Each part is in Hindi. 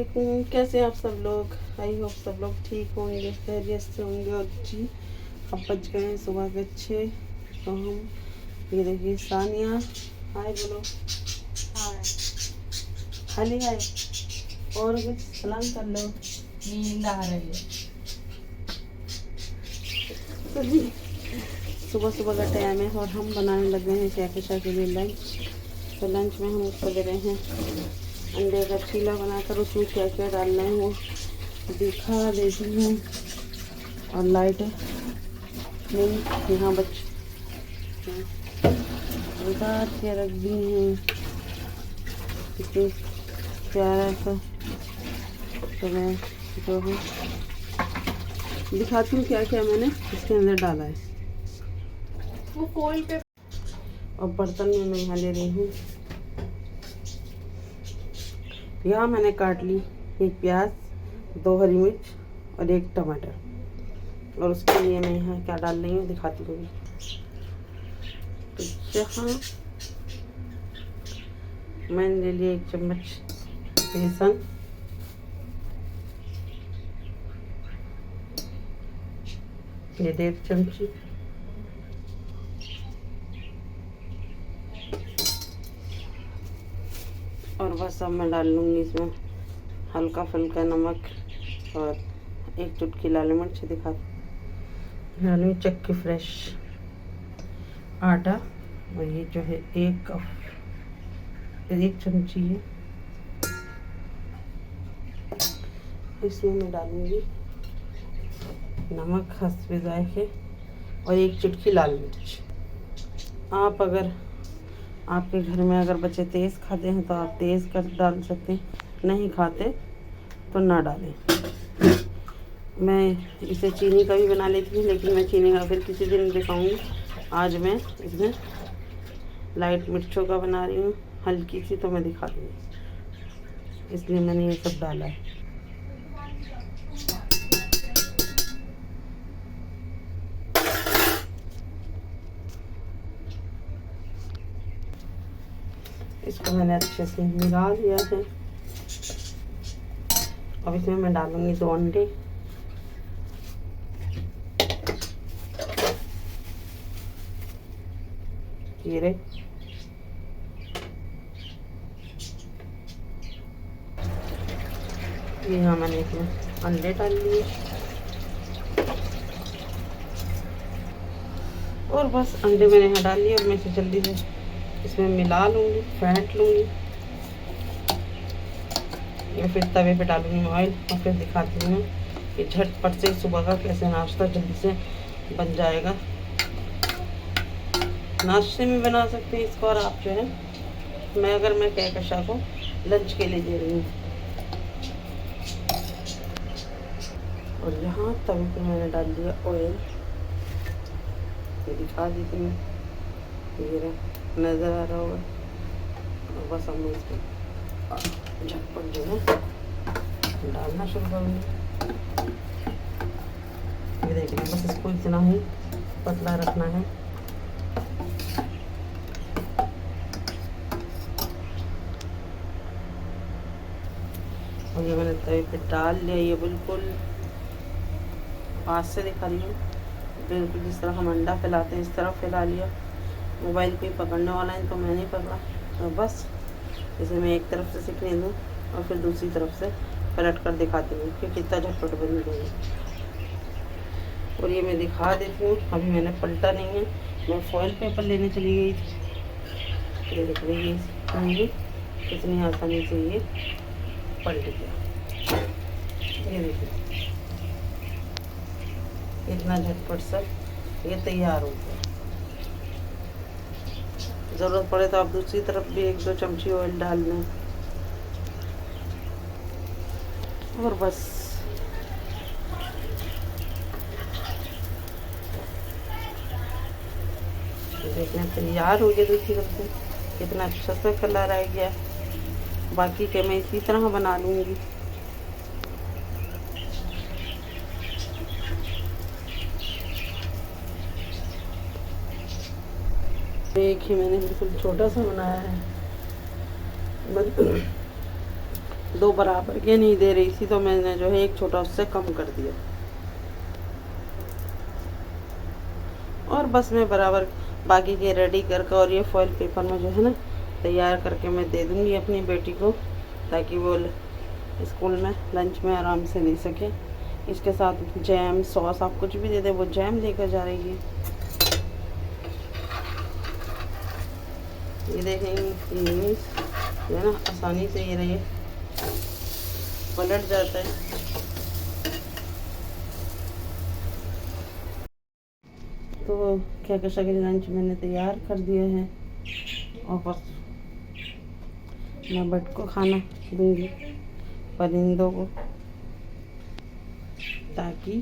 वालेकुम। कैसे हैं आप सब लोग? आई होप सब लोग ठीक होंगे, खैरियत से होंगे। और जी अब बज गए हैं सुबह के 6। तो हम ये देखिए सानिया, हाय बोलो। हाय। खाली हाय और कुछ सलाम कर लो। नींद आ रही है। तो जी सुबह सुबह का टाइम है और हम बनाने लगे हैं कैकेशा के लिए लंच। तो लंच में हम उसको दे रहे हैं अंडे का चीला बनाकर, उसमें क्या क्या डालना है वो दिखा देती हूँ। और लाइट नहीं यहाँ बच्चे उतार के रख दी हैं, कितनी प्यारा सा। तो मैं जो है दिखाती हूँ क्या क्या मैंने इसके अंदर डाला है। वो कोल पे और बर्तन में मैं यहाँ ले रही हूँ। यहाँ मैंने काट ली 1 प्याज, 2 हरी मिर्च और 1 टमाटर। और उसके लिए मैं यहाँ क्या डाल रही हूँ दिखाती हूँ। तो यहाँ मैंने ले लिया 1 चम्मच बेसन, ये 1.5 चमची, और बस अब मैं डाल लूँगी इसमें हल्का फुल्का नमक और 1 चुटकी लाल मिर्च। डालूँगी चक्की फ्रेश आटा, और ये जो है 1 कप 1 चमची है। इसमें मैं डालूँगी नमक हस्बे जायके और 1 चुटकी लाल मिर्च। आप अगर आपके घर में अगर बच्चे तेज़ खाते हैं तो आप तेज़ कर डाल सकते हैं, नहीं खाते तो ना डालें। मैं इसे चीनी का भी बना लेती हूँ, लेकिन मैं चीनी का फिर किसी दिन दिखाऊंगी। आज मैं इसमें लाइट मिर्चों का बना रही हूँ, हल्की सी, तो मैं दिखा दूँगी, इसलिए मैंने ये सब डाला है। इसको मैंने अच्छे से मिला लिया है। अब इसमें मैं डालूंगी 2 अंडे, जीरे, यहाँ मैंने इसमें अंडे डाल लिए और बस अंडे मैंने यहाँ डाल लिए। और मैं इसे जल्दी से इसमें मिला लूँगी, फेंट लूँगी। मैं फिर तवे पे डालूँगी ऑयल और फिर दिखाती हूँ कि झटपट से सुबह का कैसे नाश्ता जल्दी से बन जाएगा। नाश्ते में बना सकते हैं इसको। और आप जो है मैं कैकेशा को लंच के लिए दे रही हूँ। और यहाँ तवे पे मैंने डाल दिया ऑयल, ये दिखा देती हूँ, ये नज़र आ रहा होगा। और बस हम इसमें झटपट जो है डालना शुरू करूँगी। ये देखिए, बस इसको इतना ही पतला रखना है। और ये मैंने तवे पे डाल लिया। ये बिल्कुल पास से दिखा रही हूँ, बिल्कुल जिस तरह हम अंडा फैलाते हैं इस तरह फैला लिया। मोबाइल पे पकड़ने वाला है तो मैं नहीं पकड़ा। तो बस इसे मैं एक तरफ से सिकने दूँ और फिर दूसरी तरफ से पलट कर दिखाती हूँ कि कितना झटपट बन गई है। और ये मैं दिखा देती हूँ, अभी मैंने पलटा नहीं है, मैं फॉइल पेपर लेने चली गई थी। ये देख रही है कितनी आसानी से ये पलट गया। ये देखिए इतना झटपट से ये तैयार हो गया। ज़रूरत पड़े तो आप दूसरी तरफ भी 1-2 चमची ऑयल डाल लें। और बस देखना तैयार हो गया। दूसरी तरफ से कितना अच्छा सा कलर आ गया। बाकी के मैं इसी तरह बना लूँगी। एक ही मैंने बिल्कुल छोटा सा बनाया है, दो बराबर के नहीं दे रही थी, तो मैंने जो है एक छोटा उससे कम कर दिया। और बस मैं बराबर बाकी के रेडी करके और ये फॉइल पेपर में जो है ना तैयार करके मैं दे दूँगी अपनी बेटी को, ताकि वो स्कूल में लंच में आराम से ले सके। इसके साथ जैम सॉस आप कुछ भी दे दे, वो जैम लेकर जा रही है। ये देखेंगे ये है ना आसानी से ये रही पलट जाता है। तो क्या कशा के लंच मैंने तैयार कर दिया है और बस मैं बट को खाना दूंगी परिंदों को, ताकि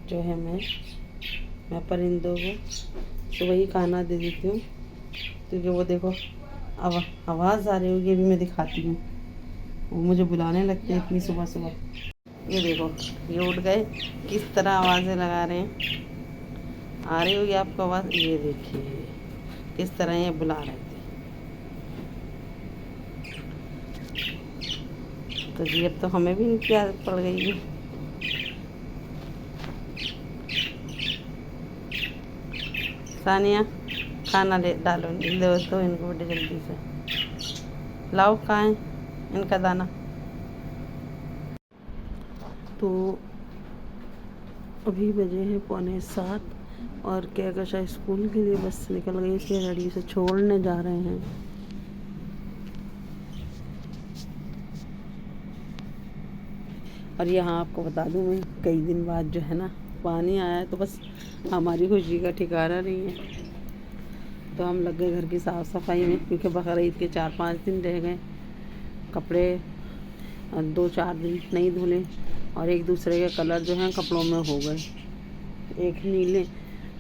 जो है मैं परिंदों को सुबह ही खाना दे देती हूँ, क्योंकि वो देखो अब आवाज़ आ रही होगी, अभी मैं दिखाती हूँ। वो मुझे बुलाने लगते हैं इतनी सुबह सुबह। ये देखो ये उठ गए, किस तरह आवाज़ें लगा रहे हैं। आ रही होगी आपको आवाज़, ये देखिए किस तरह ये बुला रहे थे। तो जी अब तो हमें भी इनकी आदत पड़ गई है। सानिया खाना ले डालो दोस्तों इनको बड़े जल्दी से लाओ, खाएं इनका दाना। तो अभी बजे हैं 6:45 और क्या कशा स्कूल के लिए बस निकल गई थी, रेडी से छोड़ने जा रहे हैं। और यहाँ आपको बता दूँ मैं कई दिन बाद जो है ना पानी आया है, तो बस हमारी खुशी का ठिकाना नहीं है। तो हम लग गए घर की साफ़ सफाई में, क्योंकि बकरीद के 4-5 दिन रह गए, कपड़े 2-4 दिन नहीं धुले और एक दूसरे के कलर जो हैं कपड़ों में हो गए। एक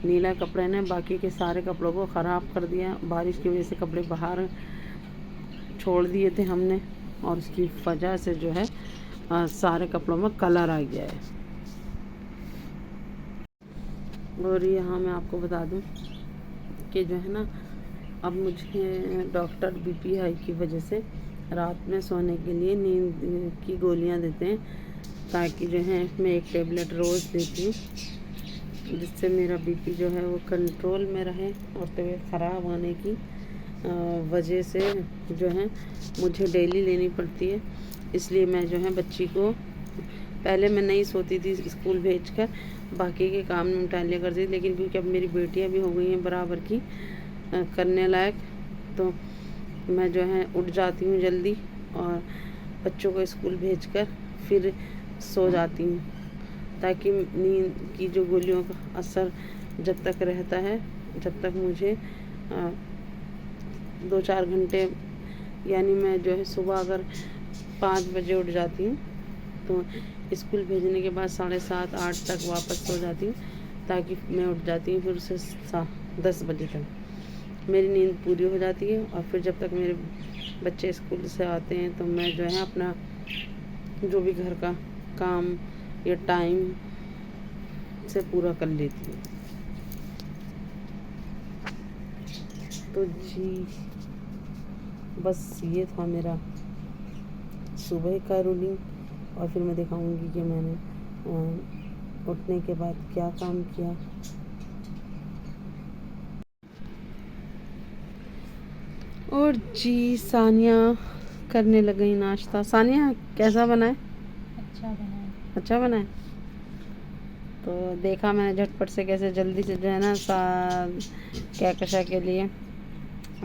नीला कपड़े ने बाकी के सारे कपड़ों को ख़राब कर दिया। बारिश की वजह से कपड़े बाहर छोड़ दिए थे हमने, और उसकी वजह से जो है सारे कपड़ों में कलर आ गया है। और यहाँ मैं आपको बता दूँ कि जो है ना अब मुझे डॉक्टर बीपी हाई की वजह से रात में सोने के लिए नींद की गोलियाँ देते हैं, ताकि जो है मैं एक टेबलेट रोज़ देती हूँ, जिससे मेरा बीपी जो है वो कंट्रोल में रहे। और तबीयत ख़राब होने की वजह से जो है मुझे डेली लेनी पड़ती है। इसलिए मैं जो है बच्ची को पहले मैं नहीं सोती थी, स्कूल भेजकर बाकी के काम निपटा लिया करती थी, लेकिन क्योंकि अब मेरी बेटियां भी हो गई हैं बराबर की करने लायक, तो मैं जो है उठ जाती हूँ जल्दी और बच्चों को स्कूल भेजकर फिर सो जाती हूँ, ताकि नींद की जो गोलियों का असर जब तक रहता है, जब तक मुझे 2-4 घंटे, यानी मैं जो है सुबह अगर 5 बजे उठ जाती हूँ तो स्कूल भेजने के बाद 7:30-8 तक वापस सो जाती हूँ, ताकि मैं उठ जाती हूँ फिर उससे 10 बजे तक मेरी नींद पूरी हो जाती है। और फिर जब तक मेरे बच्चे स्कूल से आते हैं तो मैं जो है अपना जो भी घर का काम या टाइम से पूरा कर लेती हूँ। तो जी बस ये था मेरा सुबह का रूटीन, और फिर मैं दिखाऊंगी कि मैंने उठने के बाद क्या काम किया। और जी सानिया करने लग गई नाश्ता। सानिया कैसा बना है? अच्छा बना है। तो देखा मैंने झटपट से कैसे जल्दी से जो है ना क्या कशा के लिए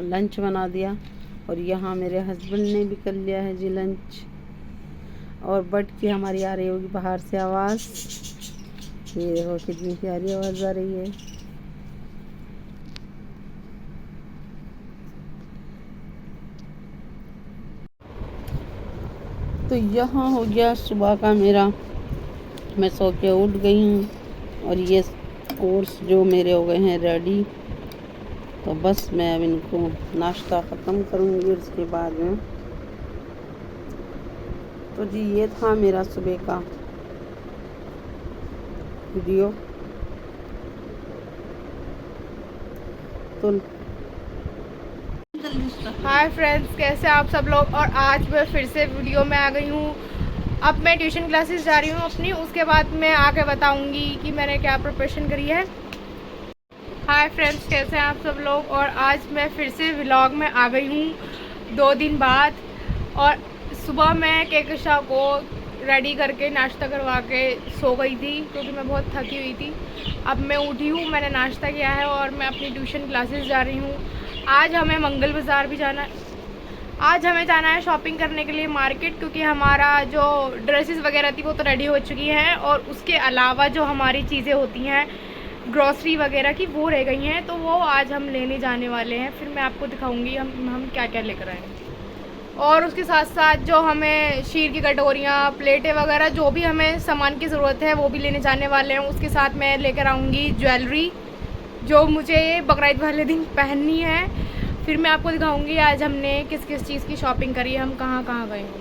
लंच बना दिया। और यहाँ मेरे हस्बैंड ने भी कर लिया है जी लंच। और बट की हमारी आ रही होगी बाहर से आवाज़, ये देखो कितनी प्यारी आवाज़ आ रही है। तो यहाँ हो गया सुबह का मेरा, मैं सो के उठ गई हूँ और ये कोर्स जो मेरे हो गए हैं रेडी। तो बस मैं अब इनको नाश्ता ख़त्म करूँगी उसके बाद में। तो जी ये था मेरा सुबह का वीडियो। तो हाय हाय फ्रेंड्स, कैसे आप सब लोग। और आज मैं फिर से वीडियो में आ गई हूँ। अब मैं ट्यूशन क्लासेस जा रही हूँ अपनी, उसके बाद मैं आके बताऊँगी कि मैंने क्या प्रिपरेशन करी है। हाय फ्रेंड्स, कैसे हैं आप सब लोग। और आज मैं फिर से व्लॉग में आ गई हूँ 2 दिन बाद। और सुबह मैं केकशा को रेडी करके नाश्ता करवा के सो गई थी क्योंकि मैं बहुत थकी हुई थी। अब मैं उठी हूँ, मैंने नाश्ता किया है और मैं अपनी ट्यूशन क्लासेस जा रही हूँ। आज हमें मंगल बाज़ार भी जाना है। आज हमें जाना है शॉपिंग करने के लिए मार्केट, क्योंकि हमारा जो ड्रेसेस वगैरह थी वो तो रेडी हो चुकी हैं और उसके अलावा जो हमारी चीज़ें होती हैं ग्रॉसरी वगैरह की वो रह गई हैं, तो वो आज हम लेने जाने वाले हैं। फिर मैं आपको दिखाऊंगी हम क्या क्या लेकर आए हैं। और उसके साथ साथ जो हमें शीर की कटोरियाँ, प्लेटें वगैरह जो भी हमें सामान की ज़रूरत है वो भी लेने जाने वाले हैं। उसके साथ मैं लेकर आऊँगी ज्वेलरी जो मुझे बकरीद वाले दिन पहननी है। फिर मैं आपको दिखाऊंगी आज हमने किस किस चीज़ की शॉपिंग करी है, हम कहाँ कहाँ गए हैं।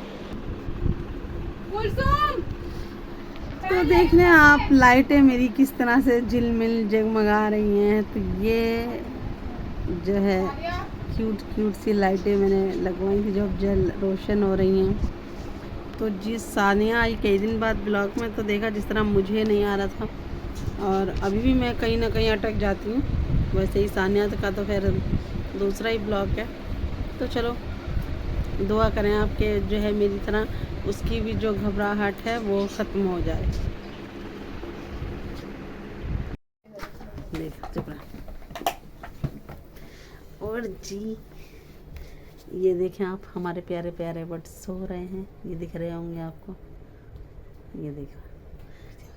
तो देख लें आप, लाइटें मेरी किस तरह से झिलमिल जगमगा रही हैं। तो ये जो है क्यूट क्यूट सी लाइटें मैंने लगवाई थी जो अब जल रोशन हो रही हैं। तो जिस सानिया आई कई दिन बाद ब्लॉग में तो देखा जिस तरह मुझे नहीं आ रहा था, और अभी भी मैं कहीं ना कहीं अटक जाती हूँ। वैसे ही सानिया का तो खैर दूसरा ही ब्लॉग है। तो चलो दुआ करें आपके जो है मेरी तरह उसकी भी जो घबराहट है वो ख़त्म हो जाए। देख चुप रहा। और जी ये देखें आप, हमारे प्यारे प्यारे बट सो रहे हैं। ये दिख रहे होंगे आपको। ये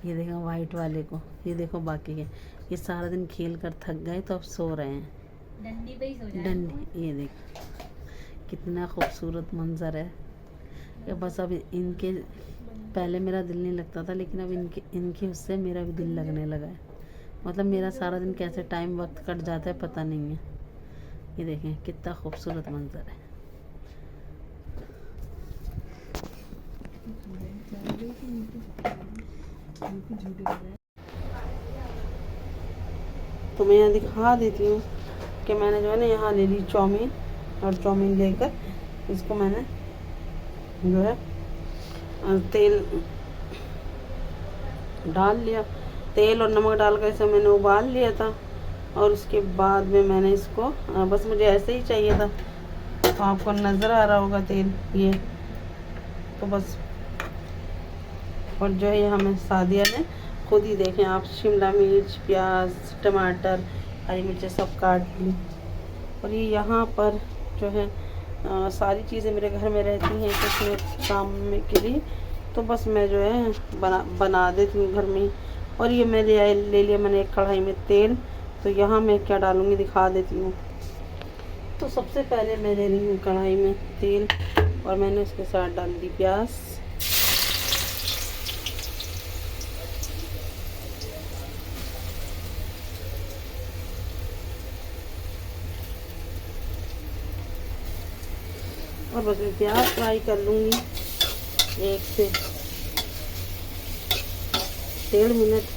देखो वाइट वाले को, ये देखो बाकी के। ये सारा दिन खेल कर थक गए तो अब सो रहे हैं डंडी पे ही सो जाए। डंडी, ये देखो कितना खूबसूरत मंजर है। कि बस अब इनके पहले मेरा दिल नहीं लगता था, लेकिन अब इनके उससे मेरा भी दिल लगने लगा है। मतलब मेरा सारा दिन कैसे टाइम वक्त कट जाता है पता नहीं है। ये देखें कितना खूबसूरत मंजर है। तो मैं यहाँ दिखा देती हूँ कि मैंने जो है ना यहाँ ले ली चाउमीन, और चाउमीन लेकर इसको मैंने जो है तेल डाल लिया। तेल और नमक डालकर इसे मैंने उबाल लिया था। और उसके बाद में मैंने इसको बस मुझे ऐसे ही चाहिए था। तो आपको नज़र आ रहा होगा तेल ये, तो बस। और जो है हमें सादिया ने खुद ही देखें आप शिमला मिर्च, प्याज, टमाटर, हरी मिर्चें सब काट ली। और ये यहाँ पर जो है सारी चीज़ें मेरे घर में रहती हैं कुछ काम में के लिए, तो बस मैं जो है बना देती हूँ घर में। और ये मैं ले लिया मैंने एक कढ़ाई में तेल। तो यहाँ मैं क्या डालूँगी दिखा देती हूँ। तो सबसे पहले मैं ले रही हूँ कढ़ाई में तेल, और मैंने उसके साथ डाल दी प्याज। और बस मैं प्याज फ्राई कर लूँगी 1 से 1.5 मिनट।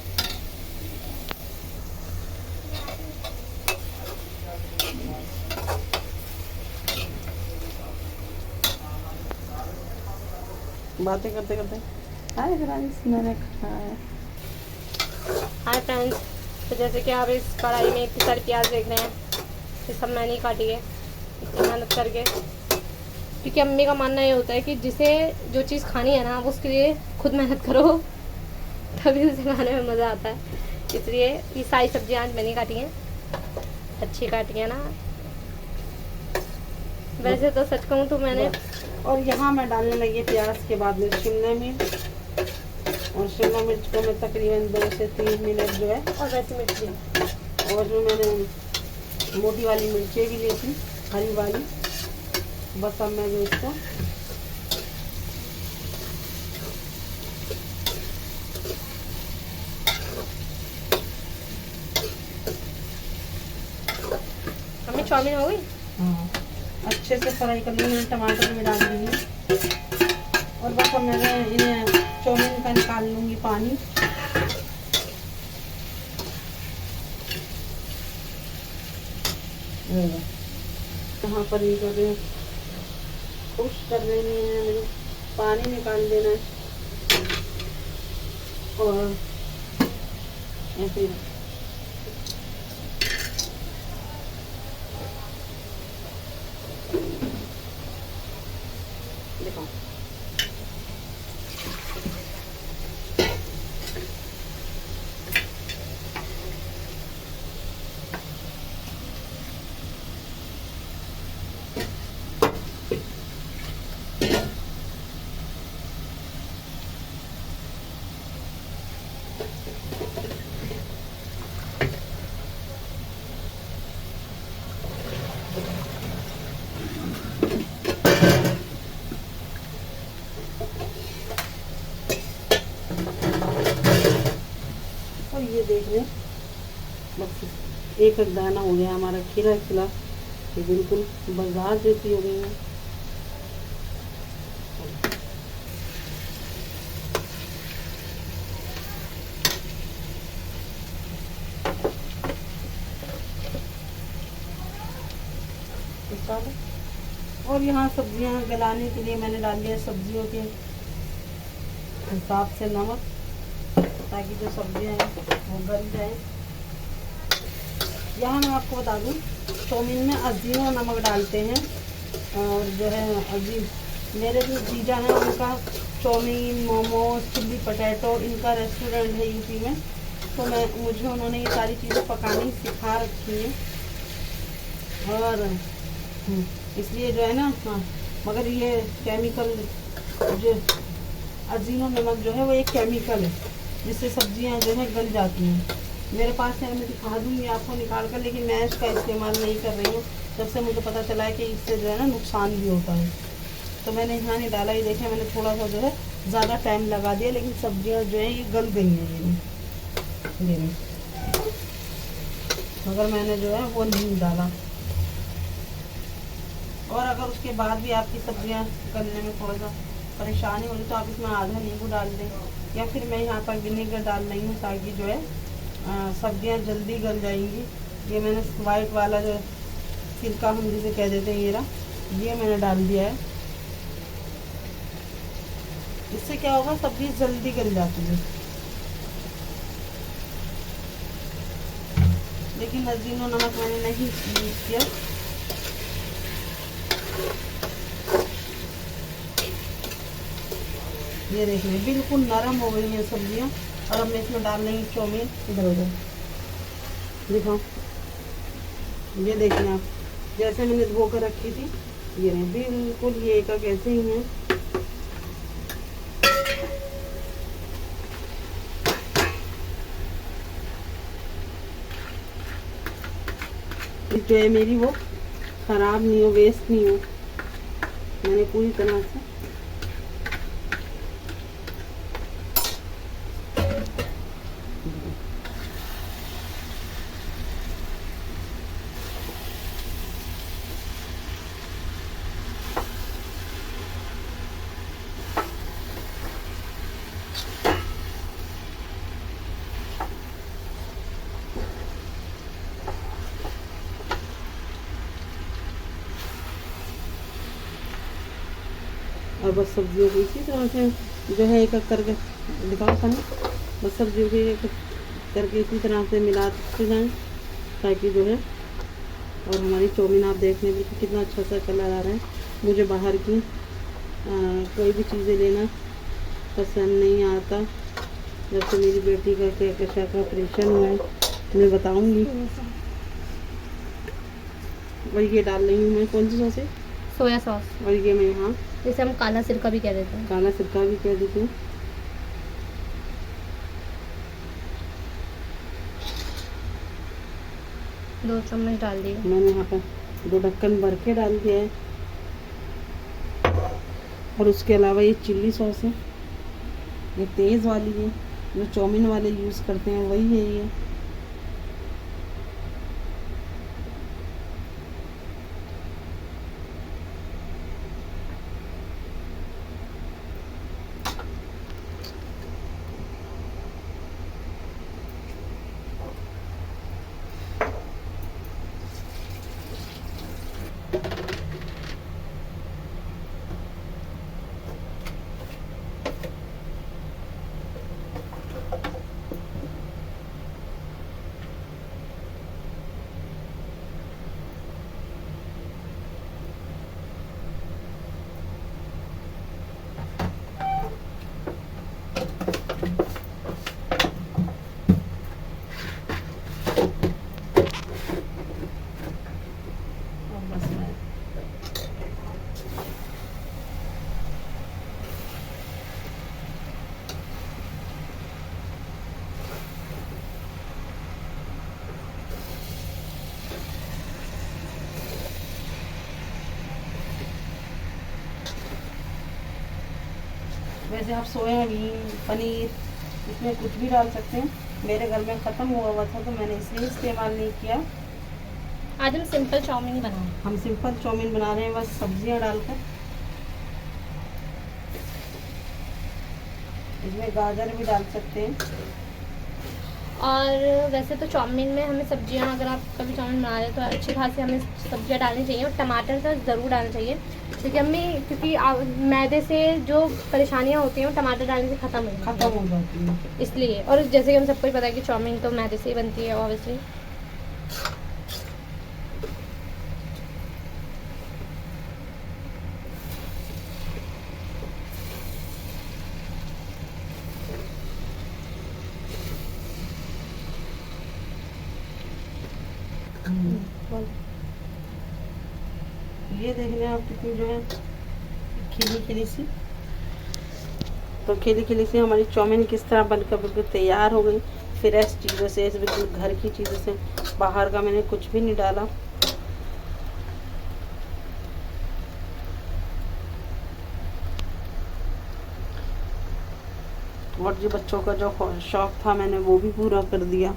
बातें करते करते हाय फ्रेंड्स मैंने खाया। हाय फ्रेंड्स, तो जैसे कि आप इस कढ़ाई में इतनी सारी प्याज देख रहे हैं, ये सब मैंने ही काटी है इतनी मेहनत करके। क्योंकि अम्मी का मानना ये होता है कि जिसे जो चीज़ खानी है ना वो उसके लिए खुद मेहनत करो तभी उसे खाने में मज़ा आता है। इसलिए ये सारी सब्जियाँ आज मैंने काटी हैं, अच्छी काटी है ना। वैसे तो सच कहूँ तो मैंने, और यहाँ मैं डालने लगी प्याज के बाद में शिमला मिर्च। और शिमला मिर्च को मैं तकरीबन 2 से 3 मिनट जो है, और वैसी मिर्च भी, और जो मैंने मोटी वाली मिर्चें भी ली थी हरी वाली। बस अब मैं जो इसको हमें चाउमीन हो गई। अच्छे से फ्राई कर ली। मैंने टमाटर भी डाल दिए। और बस अब मैं इन्हें चाउमीन का निकाल लूँगी पानी। यहाँ पर ये जो खुश कर रही हैं, मुझे पानी निकाल देना है और ऐसे देखो। और ये देख लें, बस एक दाना हो गया हमारा खिला खिला, ये बिल्कुल बाजार जैसी हो गई है। और यहाँ सब्जियाँ गलाने के लिए मैंने डाल दिया सब्जियों के हिसाब से नमक, ताकि जो सब्जियाँ हैं वो गल जाए। यहाँ मैं आपको बता दूँ, चाउमीन में अजीनो नमक डालते हैं। और जो है मेरे जो जीजा हैं उनका चाउमीन, मोमोज, चिल्ली पटेटो इनका रेस्टोरेंट है यूपी में, तो मुझे उन्होंने ये सारी चीज़ें पकानी सिखा रखी हैं। और इसलिए जो है ना, हाँ, मगर ये केमिकल जो अजीनो नमक जो है वो एक केमिकल है जिससे सब्जियां जो है गल जाती हैं। मेरे पास है, मैं दिखा दूँगी आपको निकाल कर, लेकिन मैं इसका इस्तेमाल नहीं कर रही हूँ जब से मुझे पता चला है कि इससे जो है ना नुकसान भी होता है। तो मैंने यहाँ नहीं डाला, ही देखा मैंने थोड़ा सा जो है ज़्यादा टाइम लगा दिया, लेकिन सब्जियाँ जो है ये गल गई हैं ये मगर मैंने जो है वो नहीं डाला। और अगर उसके बाद भी आपकी सब्जियां गलने में थोड़ा सा परेशानी हो रही तो आप इसमें आधा नींबू डाल दें, या फिर मैं यहाँ पर विनेगर डाल रही हूँ ताकि जो है सब्जियां जल्दी गल जाएंगी। ये मैंने वाइट वाला जो सिरका हम जिसे कह देते हैं ये मैंने डाल दिया है। इससे क्या होगा, सब्जी जल्दी गल जाती है। लेकिन अजीनो नमक मैंने नहीं यूज किया। ये देखिए बिल्कुल नरम हो गई हैं सब्जियां। और अब मैं इसमें डाल रही हूँ चाउमीन। इधर उधर दिखाओ, ये देखिए आप, जैसे मैंने धो कर रखी थी ये नहीं, बिल्कुल ये एक ऐसे ही है। जो है मेरी वो खराब नहीं हो, वेस्ट नहीं हो, मैंने पूरी तरह से और बस सब्जियों को इसी तरह से जो है एक एक करके दिखाओ खाना, बस सब्जियों को एक करके इसी तरह से मिलाते जाएं ताकि जो है। और हमारी चाउमीन आप देखने में कितना अच्छा सा कलर आ रहा है। मुझे बाहर की कोई भी चीज़ें लेना पसंद नहीं आता। जब से मेरी बेटी का कैसा का ऑपरेशन हुआ है मैं बताऊंगी। और ये डाल रही हूँ मैं कौन सी सॉस है, सोया सॉस। और ये मैं यहाँ जैसे हम काला सिरका भी कह देते हैं, काला सिरका भी कह देती हूँ। दो चम्मच डाल दिए मैंने यहाँ पर 2 ढक्कन भर के डाल दिया है। और उसके अलावा ये चिल्ली सॉस है, ये तेज़ वाली है, जो चाउमीन वाले यूज़ करते हैं वही है ये। चीज़ें आप सोयाबीन, पनीर, इसमें कुछ भी डाल सकते हैं। मेरे घर में ख़त्म हुआ था तो मैंने इसलिए इस्तेमाल नहीं किया। आज हम सिंपल चाउमीन ही बनाएं। हम सिंपल चाउमीन बना रहे हैं बस सब्जियां डालकर। इसमें गाजर भी डाल सकते हैं। और वैसे तो चाउमीन में हमें सब्जियां, अगर आप कभी चाउमीन बना रहे हैं तो अच्छी खासी हमें सब्जियां डालनी चाहिए और टमाटर तो ज़रूर डालना चाहिए, क्योंकि मैदे से जो परेशानियां होती हैं वो टमाटर डालने से ख़त्म हो जाती हैं इसलिए। और जैसे कि हम सबको ही पता है कि चाउमीन तो मैदे से ही बनती है ऑब्वियसली। ये देख लें आप कितनी जो है खिली खिली सी। तो खिली खिली सी हमारी चाउमीन किस तरह बनकर बिल्कुल तैयार हो गई, फ्रेश चीज़ों से, बिल्कुल घर की चीज़ों से, बाहर का मैंने कुछ भी नहीं डाला। और जो बच्चों का जो शौक था मैंने वो भी पूरा कर दिया।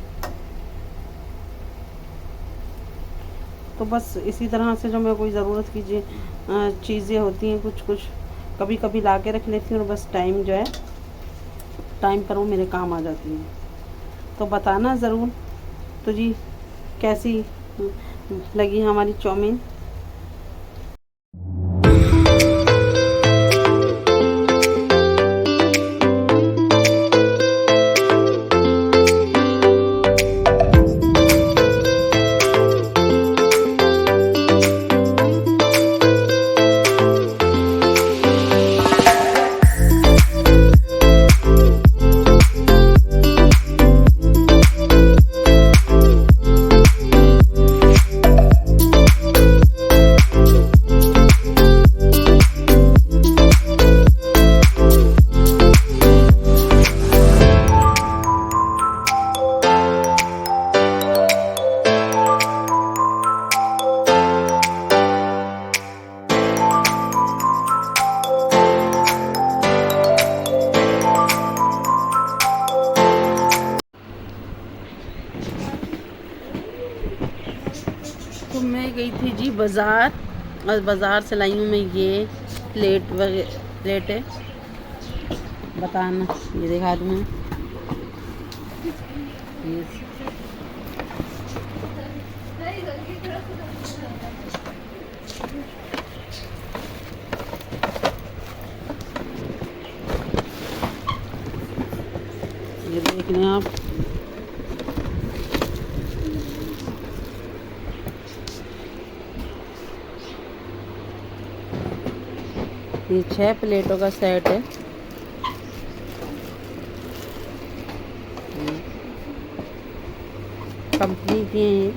तो बस इसी तरह से जो मैं कोई ज़रूरत की चीज़ें होती हैं कुछ कुछ कभी कभी ला के रख लेती हूँ और बस टाइम जो है टाइम पर वो मेरे काम आ जाती हैं। तो बताना ज़रूर तो जी कैसी लगी हमारी चाउमीन। तो मैं गई थी जी बाज़ार और बाज़ार से लाई हूँ मैं ये प्लेट है, बताना ये दिखा दूँ मैं। ये देख लें आप, ये 6 प्लेटों का सेट है। कंपनी की है ये,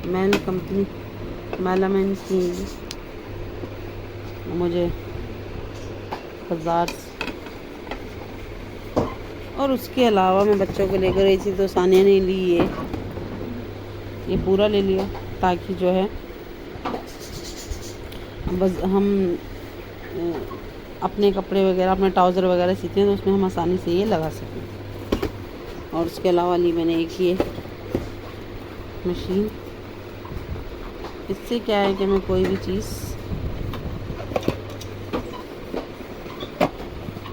मैन कंपनी, मैन की है। मुझे बाजार और उसके अलावा मैं बच्चों को लेकर गई थी तो सानिया ने ली ये पूरा ले लिया, ताकि जो है बस हम अपने कपड़े वगैरह, अपने ट्राउज़र वगैरह सीते हैं तो उसमें हम आसानी से ये लगा सकें। और उसके अलावा ली मैंने एक ये मशीन। इससे क्या है कि मैं कोई भी चीज़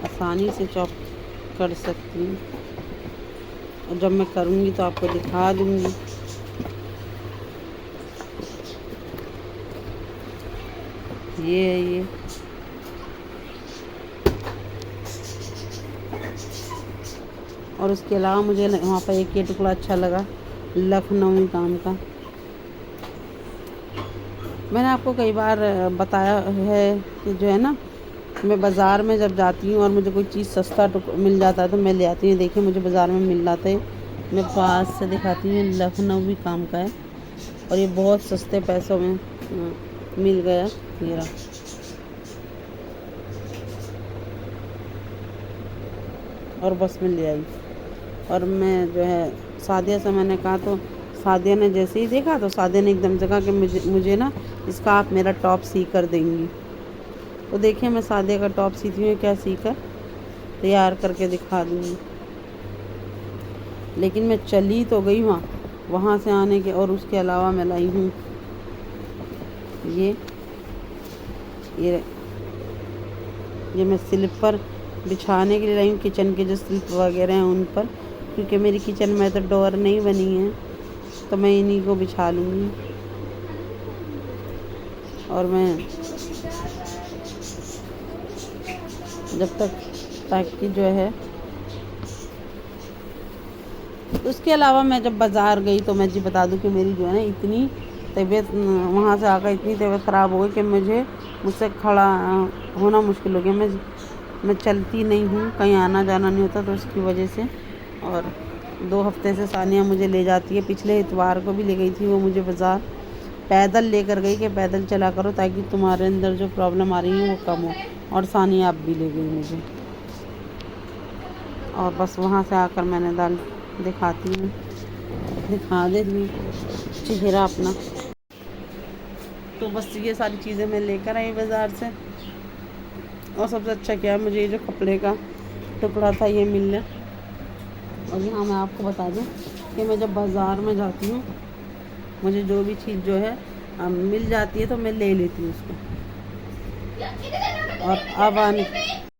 आसानी से चॉप कर सकती हूँ, और जब मैं करूँगी तो आपको दिखा दूँगी। ये है ये, और उसके अलावा मुझे वहाँ पर एक ये टुकड़ा अच्छा लगा, लखनवी काम का। मैंने आपको कई बार बताया है कि जो है ना, मैं बाज़ार में जब जाती हूँ और मुझे कोई चीज़ सस्ता मिल जाता है तो मैं ले आती हूँ। देखिए मुझे बाज़ार में मिल जाता है, मैं पास से दिखाती हूँ, लखनवी काम का है और ये बहुत सस्ते पैसों में मिल गया मेरा। और बस में ले आई। और मैं जो है सादिया से मैंने कहा तो सादिया ने जैसे ही देखा तो सादिया ने एकदम से कहा कि मुझे ना इसका आप मेरा टॉप सी कर देंगी। तो देखिए मैं सादे का टॉप सीती हूँ, क्या सी कर तैयार करके दिखा दूँगी। लेकिन मैं चली तो गई वहाँ से आने के, और उसके अलावा मैं लाई हूँ ये मैं स्लिपर बिछाने के लिए लाई हूँ, किचन के जो स्लिप वगैरह हैं उन पर, क्योंकि मेरी किचन में तो डोर नहीं बनी है, तो मैं इन्हीं को बिछा लूँगी। और मैं जब तक ताकि जो है, उसके अलावा मैं जब बाज़ार गई तो मैं जी बता दूं कि मेरी जो है ना इतनी तबीयत, वहाँ से आकर इतनी तबीयत ख़राब हो गई कि मुझसे खड़ा होना मुश्किल हो गया। मैं चलती नहीं हूँ, कहीं आना जाना नहीं होता, तो उसकी वजह से। और 2 हफ्ते से सानिया मुझे ले जाती है, पिछले इतवार को भी ले गई थी वो मुझे बाज़ार, पैदल लेकर गई कि पैदल चला करो ताकि तुम्हारे अंदर जो प्रॉब्लम आ रही है वो कम हो। और सानिया अब भी ले गई मुझे। और बस वहाँ से आकर मैंने दिखा देती हूँ चेहरा अपना। तो बस ये सारी चीज़ें मैं लेकर आई बाज़ार से। और सबसे अच्छा क्या है, मुझे ये जो कपड़े का टुकड़ा था ये मिल गया। और यहाँ मैं आपको बता दूँ कि मैं जब बाज़ार में जाती हूँ, मुझे जो भी चीज़ जो है मिल जाती है तो मैं ले लेती हूँ उसको। और अब